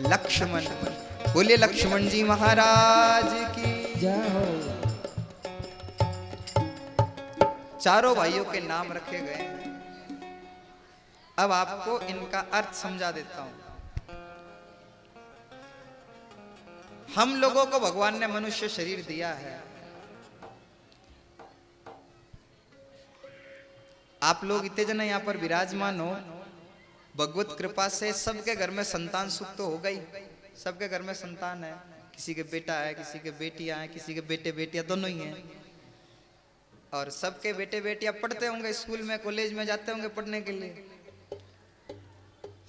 लक्ष्मण। बोले लक्ष्मण जी महाराज की जय हो। चारों भाइयों के नाम रखे गए हैं। अब आपको इनका अर्थ समझा देता हूं। हम लोगों को भगवान ने मनुष्य शरीर दिया है। आप लोग इतने जने यहाँ पर विराजमान हो, भगवत कृपा से सबके घर में संतान सुख तो हो गई। सबके घर में संतान है, किसी के बेटा है, किसी के बेटियां हैं, किसी के बेटे बेटियां दोनों ही हैं। और सबके बेटे बेटियां पढ़ते होंगे, स्कूल में कॉलेज में जाते होंगे पढ़ने के लिए।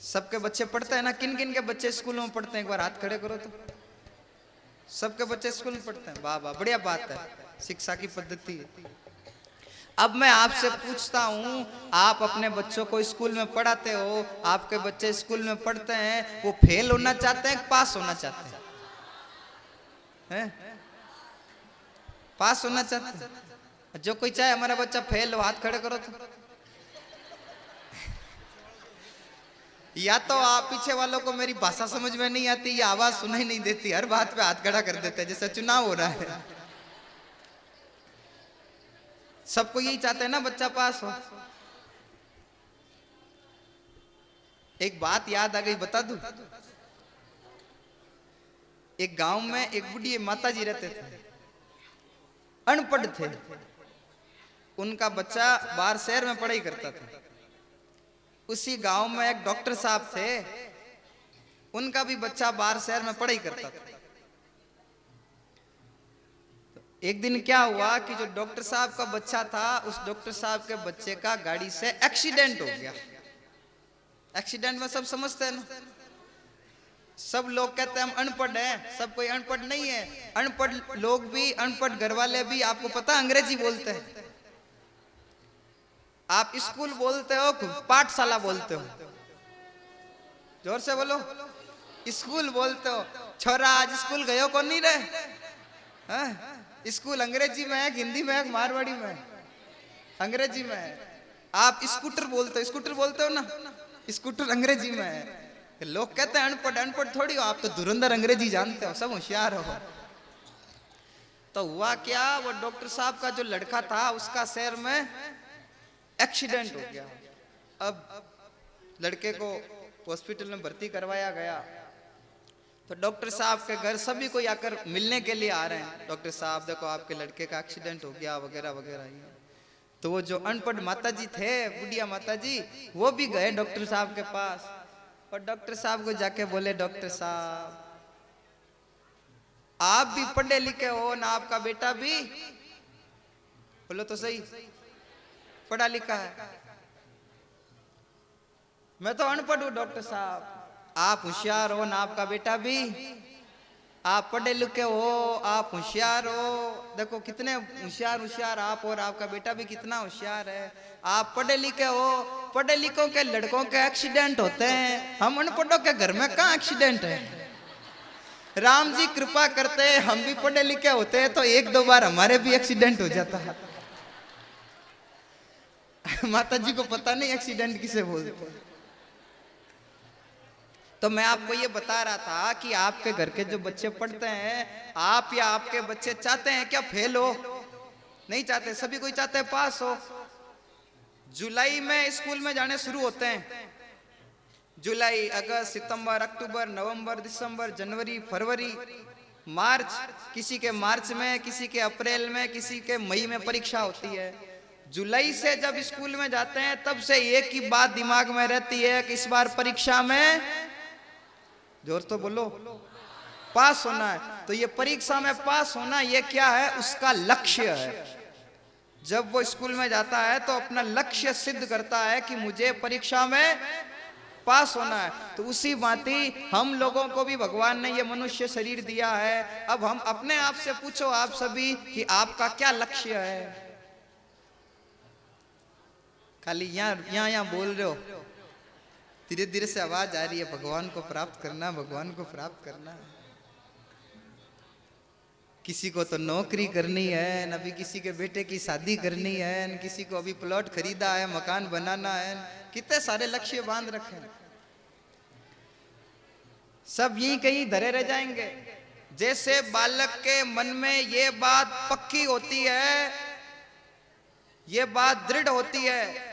सबके बच्चे पढ़ते हैं ना। किन किन के बच्चे स्कूलों में पढ़ते हैं, एक बार हाथ खड़े करो तो। सबके बच्चे स्कूल में पढ़ते हैं, वाह वाह, बढ़िया बात है, शिक्षा की पद्धति है। अब मैं आपसे पूछता हूं, आप अपने बच्चों को स्कूल में पढ़ाते हो, आपके बच्चे स्कूल में पढ़ते हैं, वो फेल होना चाहते हैं, पास होना चाहते हैं? पास होना चाहते हैं। जो कोई चाहे हमारा बच्चा फेल हो, हाथ खड़े करो तो। या तो आप पीछे वालों को मेरी भाषा समझ में नहीं आती, या आवाज सुनाई नहीं देती, हर बात पे हाथ खड़ा कर देते हैं जैसे चुनाव हो रहा है। सबको यही चाहते हैं ना, बच्चा पास हो। एक बात याद आ गई, बता दूं। एक गांव में एक बुढ़ी माता जी रहते थे, अनपढ़ थे। उनका बच्चा बाहर शहर में पढ़ाई करता था। उसी गांव में एक डॉक्टर साहब थे, उनका भी बच्चा बाहर शहर में पढ़ाई करता था। एक दिन क्या हुआ कि जो डॉक्टर साहब का बच्चा था, उस डॉक्टर साहब के बच्चे का गाड़ी से एक्सीडेंट हो गया। एक्सीडेंट में सब समझते हैं ना। सब लोग कहते हैं हम अनपढ़ हैं, सब कोई अनपढ़ नहीं है। अनपढ़ लोग भी, अनपढ़ घर वाले भी, आपको पता अंग्रेजी बोलते हैं। आप स्कूल बोलते हो, पाठशाला बोलते हो, जोर से बोलो। स्कूल बोलते हो। छोरा आज स्कूल गयो कौन नहीं रहे? स्कूल अंग्रेजी में है, हिंदी में है, मारवाड़ी में है? अंग्रेजी में है। आप स्कूटर बोलते हो, स्कूटर बोलते हो ना, स्कूटर अंग्रेजी में है। लोग कहते हैं अनपढ़, अनपढ़ थोड़ी हो, आप तो धुरंधर अंग्रेजी जानते हो, सब होशियार हो। तो हुआ क्या, वो डॉक्टर साहब का जो लड़का था, उसका शहर में एक्सीडेंट हो गया। अब लड़के को हॉस्पिटल में भर्ती करवाया गया। तो डॉक्टर साहब के घर सभी कोई आकर मिलने के लिए आ रहे हैं। डॉक्टर साहब देखो आपके लड़के का एक्सीडेंट हो गया, वगैरह वगैरह। तो वो जो अनपढ़ माता जी थे, बुढ़िया माता जी, वो भी गए डॉक्टर साहब के पास। और डॉक्टर साहब को जाके बोले, डॉक्टर साहब आप भी पढ़े लिखे हो ना, आपका बेटा भी, बोलो तो सही, पढ़ा लिखा है। मैं तो अनपढ़ हूं डॉक्टर साहब। आप होशियार हो ना, आपका बेटा भी, आप पढ़े लिखे हो, आप होशियार हो। देखो कितने होशियार होशियार आप, और आपका बेटा भी कितना होशियार है। आप पढ़े लिखे हो, पढ़े लिखों के लड़कों के एक्सीडेंट होते हैं, हम अनपढ़ों के घर में कहाँ एक्सीडेंट है? राम जी कृपा करते, हम भी पढ़े लिखे होते तो एक दो बार हमारे भी एक्सीडेंट हो जाता है। माता जी को पता नहीं एक्सीडेंट किसे बोलते। तो मैं आपको ये बता रहा था कि आपके घर के जो बच्चे पढ़ते हैं, आप या आपके बच्चे चाहते हैं क्या फेल हो? नहीं चाहते, सभी कोई चाहते हैं पास हो। जुलाई में स्कूल में जाने शुरू होते हैं। जुलाई, अगस्त, सितंबर, अक्टूबर, नवंबर, दिसंबर, जनवरी, फरवरी, मार्च, किसी के मार्च में, किसी के अप्रैल में, किसी के मई में परीक्षा होती है। जुलाई से जब स्कूल में जाते हैं, तब से एक ही बात दिमाग में रहती है कि इस बार परीक्षा में, जोर तो बोलो, पास होना है। तो ये परीक्षा में पास होना, ये क्या है? उसका लक्ष्य है। जब वो स्कूल में जाता है तो अपना लक्ष्य सिद्ध करता है कि मुझे परीक्षा में पास होना है। तो उसी भांति हम लोगों को भी भगवान ने ये मनुष्य शरीर दिया है। अब हम अपने आप से पूछो, आप सभी, कि आपका क्या लक्ष्य है? खाली यहाँ बोल रहे हो, धीरे धीरे से आवाज आ रही है, भगवान को प्राप्त करना, भगवान को प्राप्त करना। किसी को तो नौकरी करनी है, न अभी किसी के बेटे की शादी करनी है, न किसी को अभी प्लॉट खरीदा है, मकान बनाना है। कितने सारे लक्ष्य बांध रखे हैं। सब यहीं कहीं धरे रह जाएंगे। जैसे बालक के मन में ये बात पक्की होती है, ये बात दृढ़ होती है,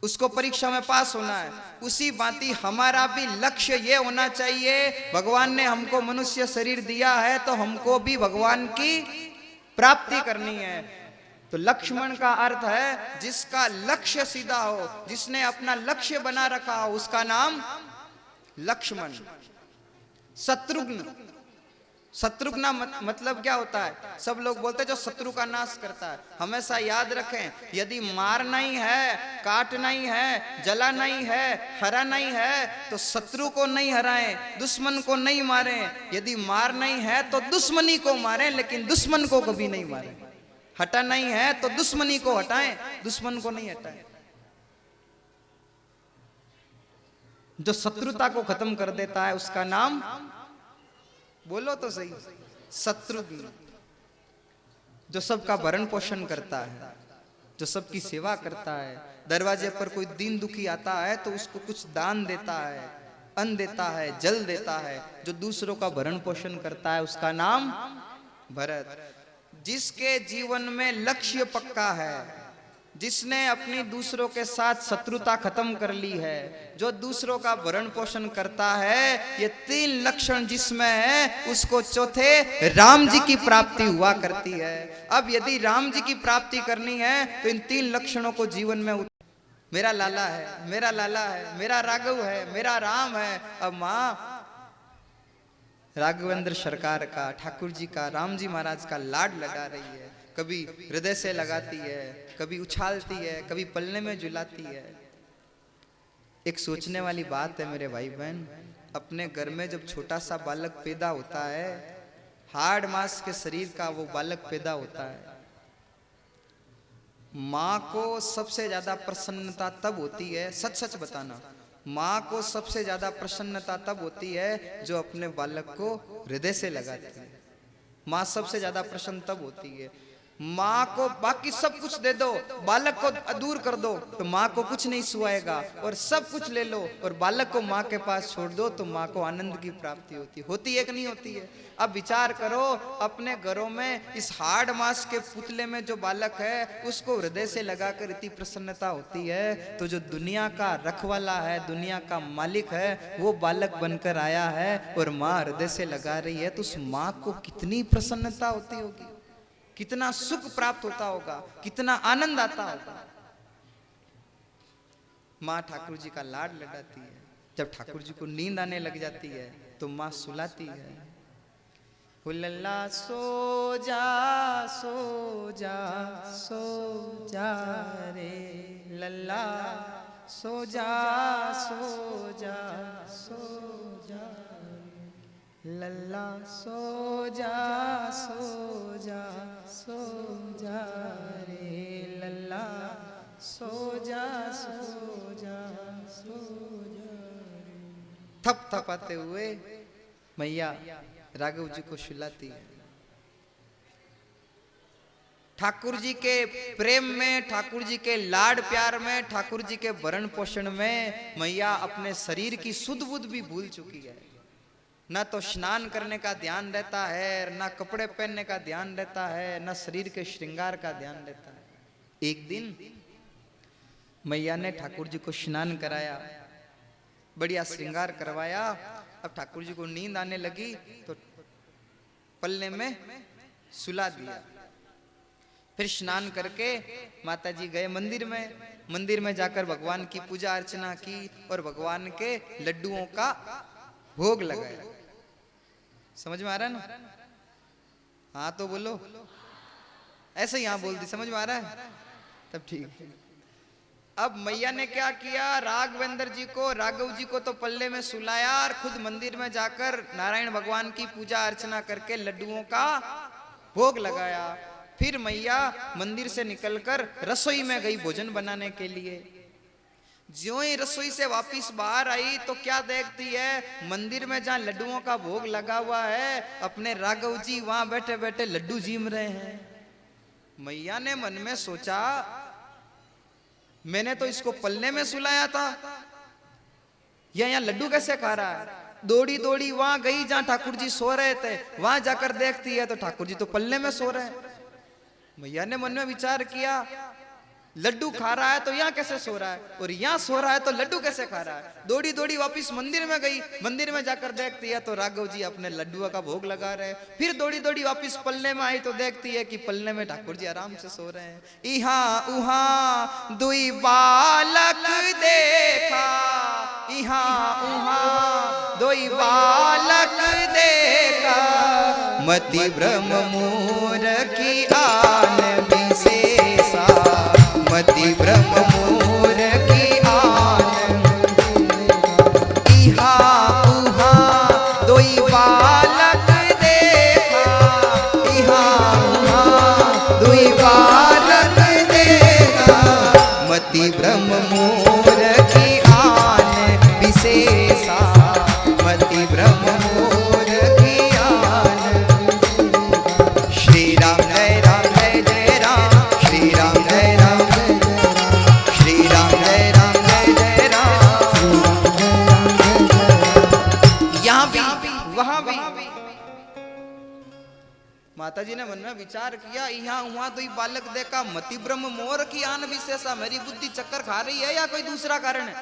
उसको परीक्षा में पास होना है, उसी भांति हमारा भी लक्ष्य ये होना चाहिए, भगवान ने हमको मनुष्य शरीर दिया है तो हमको भी भगवान की प्राप्ति करनी है। तो लक्ष्मण का अर्थ है जिसका लक्ष्य सीधा हो, जिसने अपना लक्ष्य बना रखा हो, उसका नाम लक्ष्मण। शत्रुघ्न, शत्रुघ्न मतलब क्या होता है? सब लोग बोलते हैं जो शत्रु का नाश करता है। हमेशा याद रखें, यदि मारना ही है, काटना ही है, जलाना ही है, हराना ही है, तो शत्रु को नहीं हराएं, दुश्मन को नहीं मारें। यदि मारना ही है तो दुश्मनी को मारें, लेकिन दुश्मन को कभी नहीं मारें। हटाना ही है तो दुश्मनी को हटाएं, दुश्मन को नहीं हटाएं। जो शत्रुता को खत्म कर देता है उसका नाम, बोलो तो सही, शत्रुघ्न। जो सबका भरण पोषण करता है, जो सबकी सेवा करता है, दरवाजे पर कोई दीन दुखी आता है तो उसको कुछ दान देता है, अन्न देता है, जल देता है, जो दूसरों का भरण पोषण करता है उसका नाम भरत। जिसके जीवन में लक्ष्य पक्का है, जिसने अपनी दूसरों के साथ शत्रुता खत्म कर ली है, जो दूसरों का भरण पोषण करता है, ये तीन लक्षण जिसमें है, उसको चौथे राम जी की प्राप्ति हुआ करती है। अब यदि राम जी की प्राप्ति करनी है तो इन तीन लक्षणों को जीवन में मेरा लाला है, मेरा लाला है, मेरा राघव है, मेरा राम है। अब माँ राघवेंद्र सरकार का, ठाकुर जी का, राम जी महाराज का लाड लगा रही है। कभी हृदय से लगाती है, कभी उछालती है, कभी पलने में झुलाती है। एक सोचने वाली बात है मेरे भाई बहन, अपने घर में जब छोटा सा बालक पैदा होता है, हाड़ मांस के शरीर का वो बालक पैदा होता है, माँ को सबसे ज्यादा प्रसन्नता तब होती है, सच सच बताना, माँ को सबसे ज्यादा प्रसन्नता तब होती है जो अपने बालक को हृदय से लगाती है। माँ सबसे ज्यादा प्रसन्न तब होती है। माँ को बाकी सब कुछ दे दो, बालक को दूर कर दो तो माँ को कुछ नहीं सुहाएगा, और सब कुछ ले लो और बालक को माँ के पास छोड़ दो तो माँ को आनंद की प्राप्ति होती है कि नहीं होती है? अब विचार करो, अपने घरों में इस हाड़ मांस के पुतले में जो बालक है उसको हृदय से लगाकर इतनी प्रसन्नता होती है, तो जो दुनिया का रखवाला है, दुनिया का मालिक है, वो बालक बनकर आया है और माँ हृदय से लगा रही है, तो उस माँ को कितनी प्रसन्नता होती होगी, कितना सुख प्राप्त होता होगा, कितना आनंद आता होगा। माँ ठाकुर जी का लाड लगाती है। जब ठाकुर जी को नींद आने लग जाती है तो माँ सुलाती है, हो लल्ला सो जा सो जा सो जा रे लल्ला, सो जा सो जा सो जा लल्ला, सो जा सो जा सो जा रे लल्ला, सो जा सो जा सो जा रे। थप थपाते हुए मैया राघव जी को सुलाती है। ठाकुर जी के प्रेम में, ठाकुर जी के लाड प्यार में, ठाकुर जी के भरण पोषण में मैया अपने शरीर की सुध बुध भी भूल चुकी है। ना तो स्नान करने का ध्यान रहता है, ना कपड़े पहनने का ध्यान रहता है, ना शरीर के श्रृंगार का ध्यान रहता है। एक दिन मैया ने ठाकुर जी को स्नान कराया, बढ़िया श्रृंगार करवाया। अब ठाकुर जी को नींद आने लगी तो पल्ले में सुला दिया। फिर स्नान करके माता जी गए मंदिर में, मंदिर में जाकर भगवान की पूजा अर्चना की और भगवान के लड्डुओं का भोग लगाया। समझ में आ रहा है ना? हाँ तो बोलो, ऐसे ही हाँ बोल दी, समझ में आ रहा है? तब ठीक है। अब मैया ने क्या किया, राघवेंद्र जी को, राघव जी को तो पल्ले में सुलाया और खुद मंदिर में जाकर नारायण भगवान की पूजा अर्चना करके लड्डुओं का भोग लगाया। फिर मैया मंदिर से निकलकर रसोई में गई भोजन बनाने के लिए। ज्यों ही रसोई से वापस बाहर आई तो क्या देखती है, मंदिर में जहां लड्डुओं का भोग लगा हुआ है, अपने राघव जी वहां बैठे बैठे लड्डू जीम रहे हैं। मैया ने मन में सोचा, मैंने तो इसको पल्ले में सुलाया था, ये यहाँ लड्डू कैसे खा रहा है। दौड़ी दौड़ी वहां गई जहां ठाकुर जी सो रहे थे, वहां जाकर देखती है तो ठाकुर जी तो पल्ले में सो रहे हैं। मैया ने मन में विचार किया, लड्डू खा रहा है तो यहाँ कैसे सो रहा है, और यहाँ सो रहा है तो लड्डू कैसे खा रहा है। दौड़ी दौड़ी वापस मंदिर में गई, मंदिर में जाकर देखती है तो राघव जी अपने लड्डुओं का भोग लगा रहे हैं। फिर दौड़ी दौड़ी वापस पल्ले में आई तो देखती है कि पल्ले में ठाकुर जी आराम से सो रहे हैं। इहाँ उहाँ दुई बालक देखा, इहाँ उहाँ दुई बालक देखा, मति ब्रह्म मोर की आन विशेषा, मति ब्रह्म मोर की आन। इहा उहा दोई बालक देखा, इहा उहा दोई बालक देखा, मति ब्रह्म मोर की आन विशेषा, मति ब्रह्म मोर की आन। श्री राम जय राम जय जय राम, श्री राम जय राम, श्री राम जय राम जय जय राम। यहाँ भी वहां भी माता जी ने मन में विचार किया, यहाँ वहां तो बालक देखा, मति ब्रह्म मोर की आन विशेषा, मेरी बुद्धि चक्कर खा रही है या कोई दूसरा कारण है।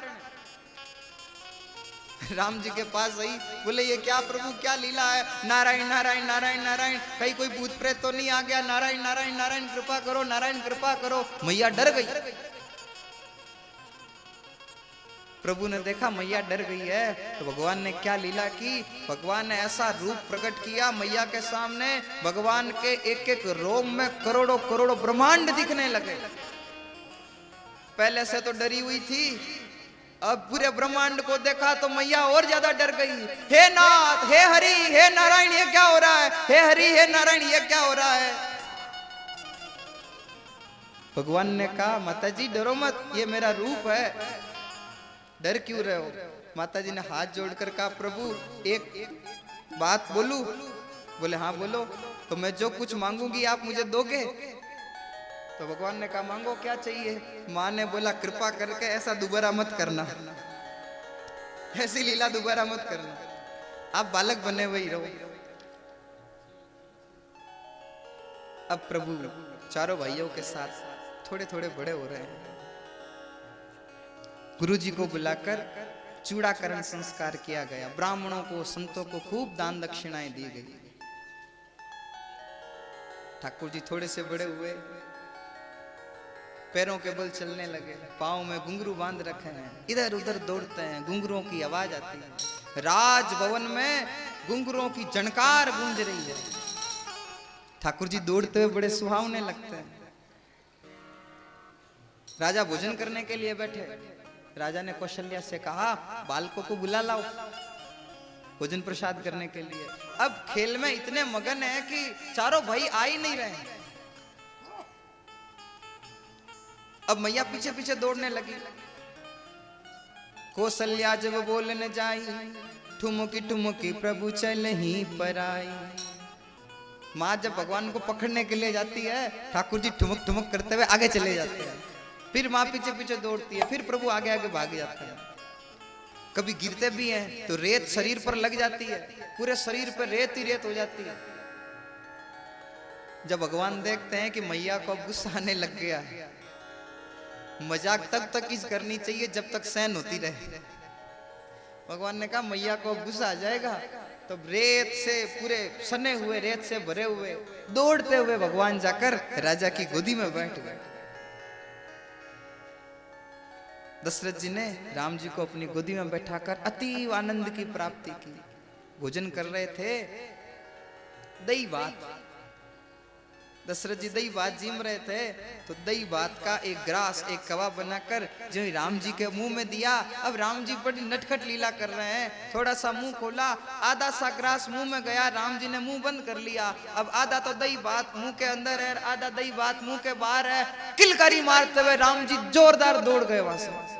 राम जी के पास आई, बोले ये क्या प्रभु क्या लीला है, नारायण नारायण नारायण नारायण, कहीं कोई भूत प्रेत तो नहीं आ गया, नारायण नारायण नारायण कृपा करो, नारायण कृपा करो। मैया डर गई। प्रभु ने देखा मैया डर गई है तो भगवान ने क्या लीला की, भगवान ने ऐसा रूप प्रकट किया मैया के सामने, भगवान के एक एक रोम में करोड़ों करोड़ों ब्रह्मांड दिखने लगे। पहले से तो डरी हुई थी, अब पूरे ब्रह्मांड को देखा तो मैया और ज्यादा डर गई। हे नाथ, हे हरि, हे नारायण, ये क्या हो रहा है, हे हरि, हे नारायण, ये क्या हो रहा है। भगवान ने कहा माता जी डरो मत, ये मेरा रूप है, डर क्यों रहे हो। माता जी ने हाथ जोड़कर कहा प्रभु एक बात बोलूं। बोले हाँ बोलो। तो मैं जो कुछ मांगूंगी आप मुझे दोगे। तो भगवान ने कहा मांगो क्या चाहिए। माँ ने बोला कृपा करके ऐसा दोबारा मत करना, ऐसी लीला दोबारा मत करना, आप बालक बने हुए ही रहो। अब प्रभु चारों भाइयों के साथ थोड़े थोड़े बड़े हो रहे हैं। गुरु जी को बुलाकर चूड़ाकरण संस्कार किया गया, ब्राह्मणों को संतों को खूब दान दक्षिणाएं दी गई। ठाकुर जी थोड़े से बड़े हुए, पैरों के बल चलने लगे, पांव में घुंघरू बांध रखे हैं, इधर उधर दौड़ते हैं, घुंघरुओं की आवाज आती है। राजभवन में घुंघरुओं की झनकार गूंज रही है। ठाकुर जी दौड़ते हुए बड़े सुहावने लगते हैं। राजा भोजन करने के लिए बैठे। राजा ने कौशल्या से कहा बालकों को बुला लाओ भोजन प्रसाद करने के लिए। अब खेल में इतने मगन है कि चारों भाई आ ही नहीं रहे। अब मैया पीछे पीछे दौड़ने लगी। कौशल्या जब बोलने जाई, ठुमुकी ठुमुकी प्रभु चल ही पर आई। माँ जब भगवान को पकड़ने के लिए जाती है, ठाकुर जी ठुमक ठुमक करते हुए आगे चले जाते हैं। फिर माँ पीछे पीछे दौड़ती है, फिर प्रभु आगे आगे भाग जाते हैं। कभी गिरते भी हैं तो रेत शरीर पर लग जाती है, पूरे शरीर पर रेत ही रेत हो जाती है। जब भगवान देखते हैं कि मैया को अब गुस्सा आने लग गया है, मजाक तब तक ही करनी चाहिए जब तक सहन होती रहे। भगवान ने कहा मैया को गुस्सा आ जाएगा, तो रेत से पूरे सने हुए, रेत से भरे हुए दौड़ते हुए भगवान जाकर राजा की गोदी में बैठ गए। दशरथ जी ने राम जी को अपनी गोदी में बैठाकर अति आनंद की प्राप्ति की। भोजन कर रहे थे, दही भात। दशरथ जी दही भात जीम रहे थे, तो दही भात का एक ग्रास, एक कवा बनाकर जो राम जी के मुंह में दिया। अब राम जी बड़ी नटखट लीला कर रहे हैं। थोड़ा सा मुंह खोला, आधा सा ग्रास मुंह में गया, राम जी ने मुंह बंद कर लिया। अब आधा तो दही भात मुंह के अंदर है, आधा दही भात मुंह के बाहर है। किलकारी मारते हुए राम जी जोरदार दौड़ गए वहां से।